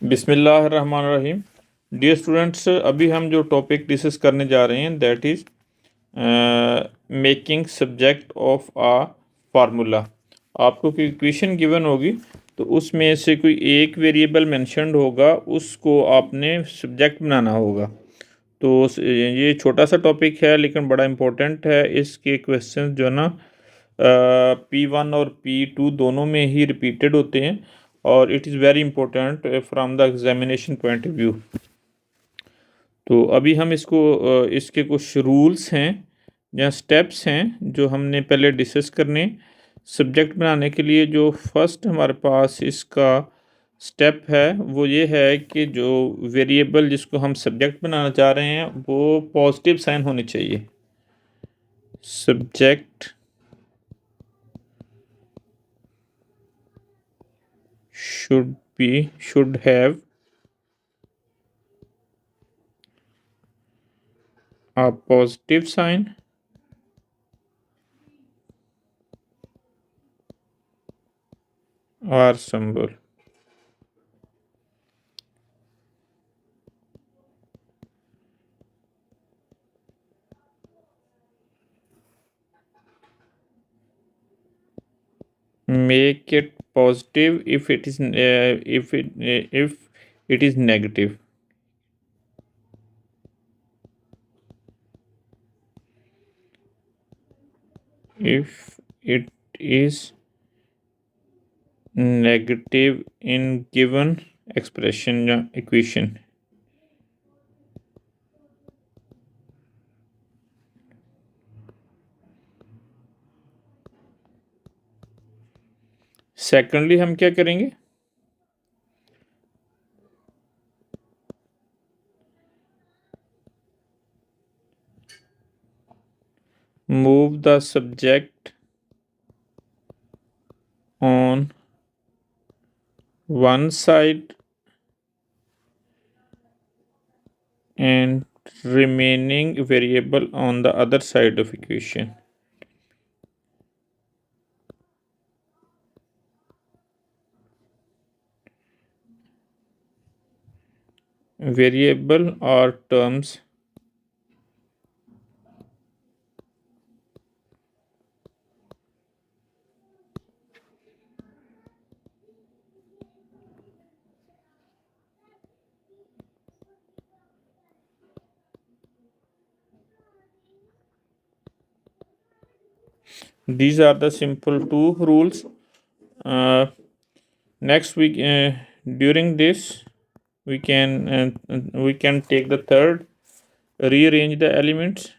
बिस्मिल्लाहिर्रहमानिर्रहीम। Dear students, अभी हम जो टॉपिक डिस्कस करने जा रहे हैं that is making subject of a formula. आपको कोई इक्वेशन गिवन होगी तो उसमें से कोई एक वेरिएबल मेंशन्ड होगा, उसको आपने सब्जेक्ट बनाना होगा। तो ये छोटा सा टॉपिक है लेकिन बड़ा इम्पोर्टेंट है। इसके क्वेश्चन जो है ना P1 और P2 दोनों में ही रिपीटेड होते हैं और it is very important from the examination point of view. तो अभी हम इसके कुछ रूल्स हैं या स्टेप्स हैं जो हमने पहले डिस्कस करने। सब्जेक्ट बनाने के लिए जो फर्स्ट हमारे पास इसका स्टेप है वो ये है कि जो वेरिएबल जिसको हम सब्जेक्ट बनाना चाह रहे हैं वो पॉजिटिव साइन होने चाहिए। Subject should have a positive sign or symbol. Make it positive if it is if it is negative. If it is negative in given expression या equation. सेकेंडली हम क्या करेंगे, move the subject on one side and remaining variable on the other side of equation. Variable or terms these are the simple two rules. Next week during this we can take the third, rearrange the elements.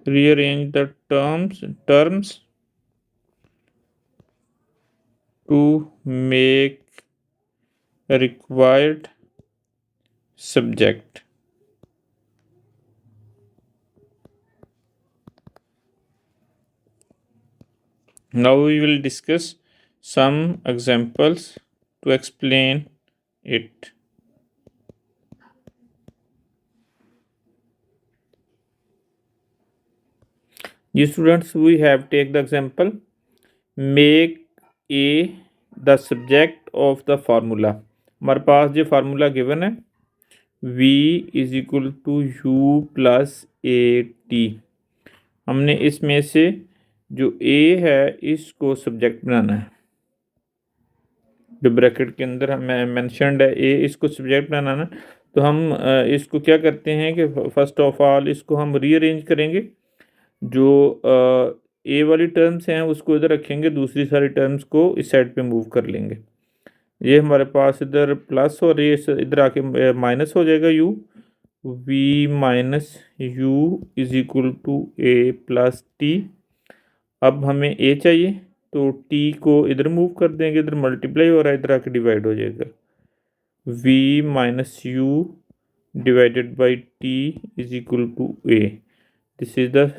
Rearrange the terms to make a required subject. Now we will discuss some examples to explain it. You students, we have take the example, make a the subject of the formula. हमारे पास जो formula given है v is equal to u plus a t. हमने इसमें से जो a है इसको सब्जेक्ट बनाना है, जो ब्रैकेट के अंदर हमें मेंशन्ड है a, इसको सब्जेक्ट बनाना है। तो हम इसको क्या करते हैं कि फर्स्ट ऑफ ऑल इसको हम रीअरेंज करेंगे। जो ए वाली टर्म्स हैं उसको इधर रखेंगे, दूसरी सारी टर्म्स को इस साइड पे मूव कर लेंगे। ये हमारे पास इधर प्लस और ये इधर आके माइनस हो जाएगा। U v minus u is equal to a plus t. अब हमें ए चाहिए तो टी को इधर मूव कर देंगे, इधर मल्टीप्लाई हो रहा है, इधर आके डिवाइड हो जाएगा। V minus u divided by t is equal to a. This is the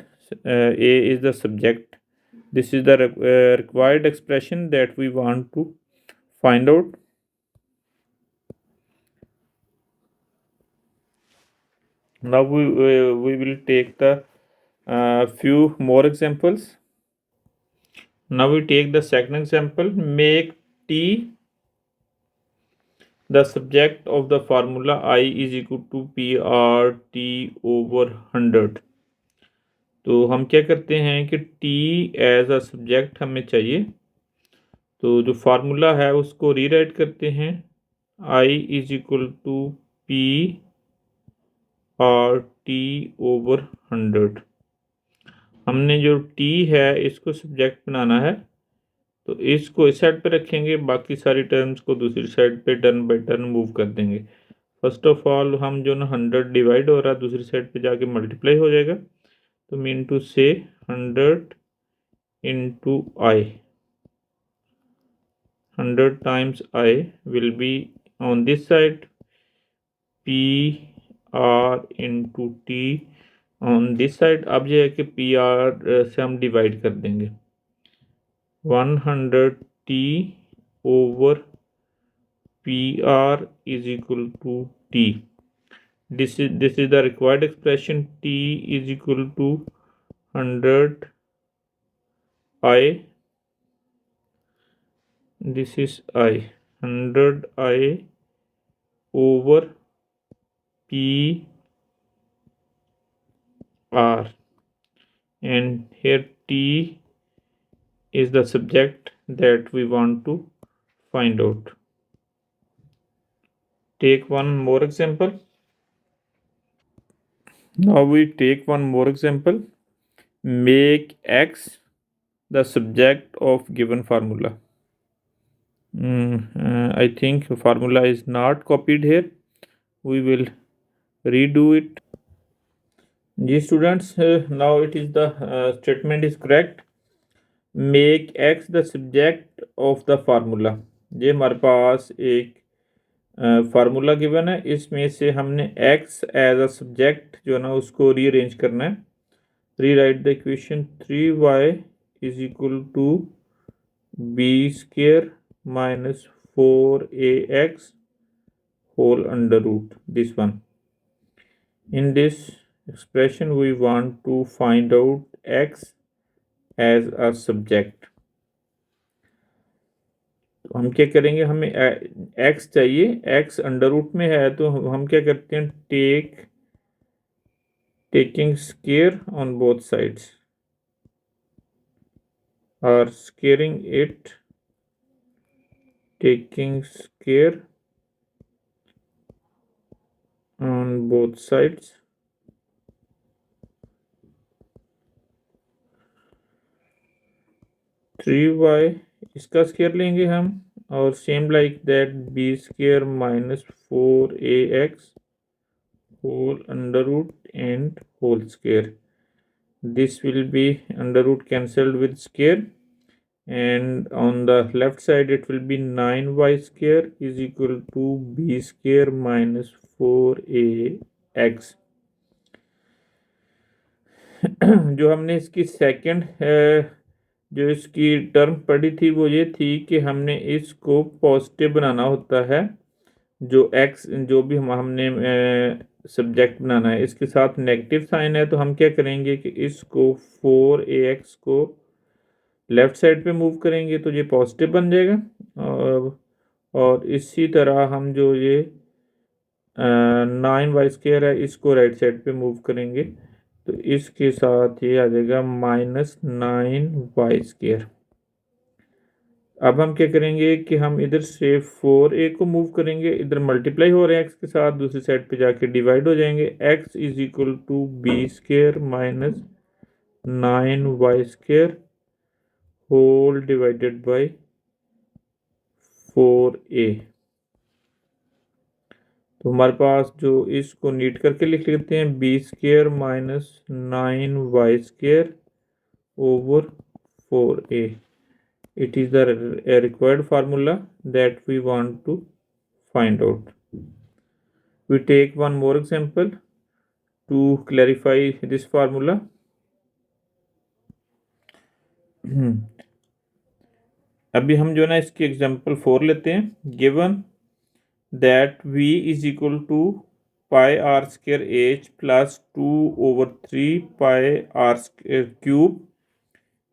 a is the subject. This is the required expression that we want to find out. Now we will take the few more examples. Now we take the second example. Make t the subject of the formula I is equal to PRT over 100. तो हम क्या करते हैं कि t as a subject हमें चाहिए, तो जो फार्मूला है उसको रीराइट करते हैं I is equal to PRT over 100। हमने जो t है इसको सब्जेक्ट बनाना है, तो इसको इस साइड पे रखेंगे, बाकी सारी टर्म्स को दूसरी साइड पे टर्न बाय टर्न मूव कर देंगे। फर्स्ट ऑफ ऑल हम जो ना 100 डिवाइड हो रहा है दूसरी साइड पे जाके मल्टीप्लाई हो जाएगा, तो मीन टू से 100 into I, 100 times I will be on this side, P R into T on this side। अब ये है कि P R से हम डिवाइड कर देंगे, 100T over PR is equal to T। This is the required expression। T is equal to 100 I, this is I, 100 I over P R, and here T is the subject that we want to find out। Take one more example। Now we take one more example। Make X the subject of given formula। I think formula is not copied here, we will redo it। Ji students, now it is the statement is correct। Make X the subject of the formula। ये हमारे पास एक formula given है, इसमें से हमने x as a subject जो है ना उसको रीअरेंज करना है। Rewrite the equation 3y is equal to b square minus 4ax whole under root, this one. In this expression we want to find out x as a subject। तो हम क्या करेंगे, हमें x चाहिए, x अंडर रूट में है, तो हम क्या करते हैं, taking square on both sides और squaring it, taking square on both sides, three Y इसका स्क्वायर लेंगे हम, और same like that B square minus 4ax whole under root and whole square। This will be under root cancelled with square, and on the left side it will be 9y square is equal to b square minus 4ax। जो हमने इसकी second जो इसकी term पढ़ी थी वो ये थी कि हमने इसको पॉजिटिव बनाना होता है, जो x जो भी हमने सब्जेक्ट बनाना है इसके साथ नेगेटिव साइन है, तो हम क्या करेंगे कि इसको 4ax को लेफ्ट साइड पे मूव करेंगे तो ये पॉजिटिव बन जाएगा, और इसी तरह हम जो ये 9y स्क्वायर है इसको राइट साइड पे मूव करेंगे, तो इसके साथ ये आ जाएगा माइनस 9y स्क्वायर। अब हम क्या करेंगे कि हम इधर से 4a को मूव करेंगे, इधर मल्टीप्लाई हो रहे हैं x के साथ, दूसरी साइड पे जाके डिवाइड हो जाएंगे, x is equal to b square minus 9y square whole divided by 4a। तो हमारे पास जो इसको नीट करके लिख लेते हैं, b square minus 9y square over 4a। It is the required formula that we want to find out। We take one more example to clarify this formula। अभी हम जो ना इसकी एग्जांपल 4 लेते हैं। Given that v is equal to pi r square h plus 2 over 3 pi r square cube,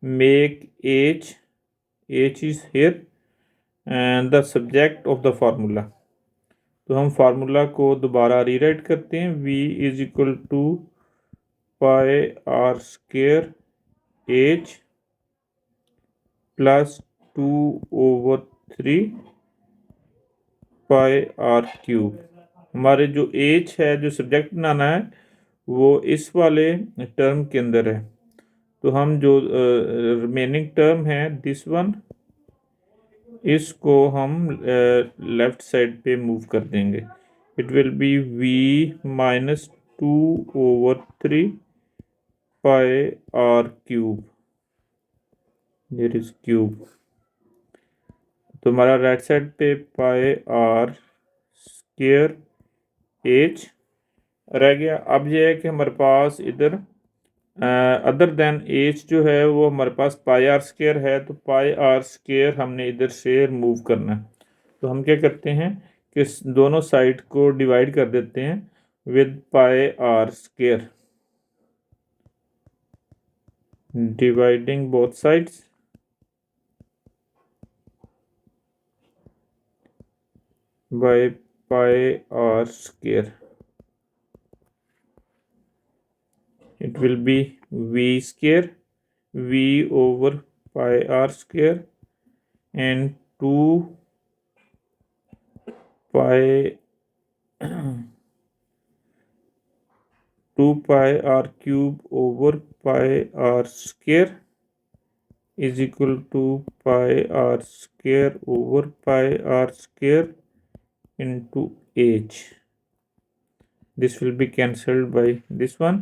make h h is here and the subject of the formula. तो हम formula को दोबारा रीराइट करते हैं। v is equal to pi r square h plus 2/3 pi r cube. हमारे जो H है, जो सब्जेक्ट बनाना है, वो इस वाले टर्म के अंदर है। तो हम जो रिमेनिंग टर्म है दिस वन, इसको हम लेफ्ट साइड पे मूव कर देंगे। It will be v minus 2/3 pi r cube, there is cube. तो हमारा राइट साइड पे पाई आर स्क्वेयर एच रह गया। अब यह है कि हमारे पास इधर अदर देन एच जो है वो हमारे पास पाई आर स्क्वेयर है, तो पाई आर स्क्वेयर हमने इधर से मूव करना है। तो हम क्या करते हैं कि दोनों साइड को डिवाइड कर देते हैं with pi r square, dividing both sides by pi r square. It will be v square, v over pi r square and 2 pi 2 pi r cube over pi r square is equal to pi r square over pi r square into h. This will be cancelled by this one,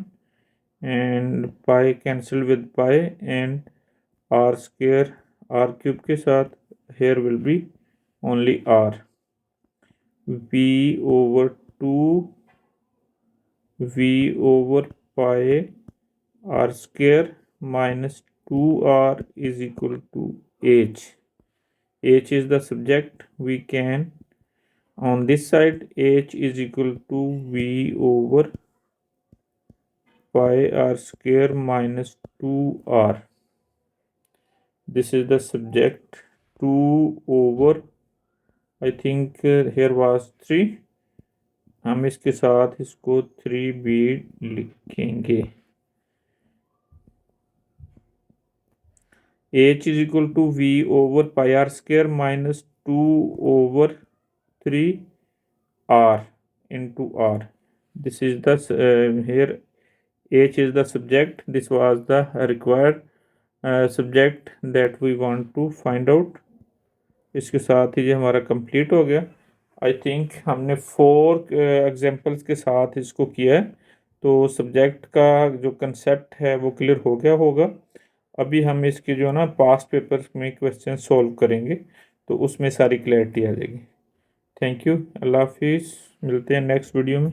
and pi cancel with pi, and r square r cube के साथ here will be only r, v over 2 v over pi r square minus 2r is equal to h. H is the subject. We can on this side h is equal to v over pi r square minus 2r. This is the subject 2 over I think here was 3, हम इसके साथ इसको 3 भी लिखेंगे। h is equal to v over pi r square minus 2 over 3 r into r. This is the here h is the subject. This was the required subject that we want to find out. इसके साथ ही ये हमारा complete हो गया। I think हमने 4 examples के साथ इसको किया है, तो सब्जेक्ट का जो कंसेप्ट है वो क्लियर हो गया होगा। अभी हम इसकी जो ना पास्ट पेपर में क्वेश्चन सॉल्व करेंगे, तो उसमें सारी क्लैरिटी आ जाएगी। थैंक यू, अल्लाह हाफिज़, मिलते हैं नेक्स्ट वीडियो में।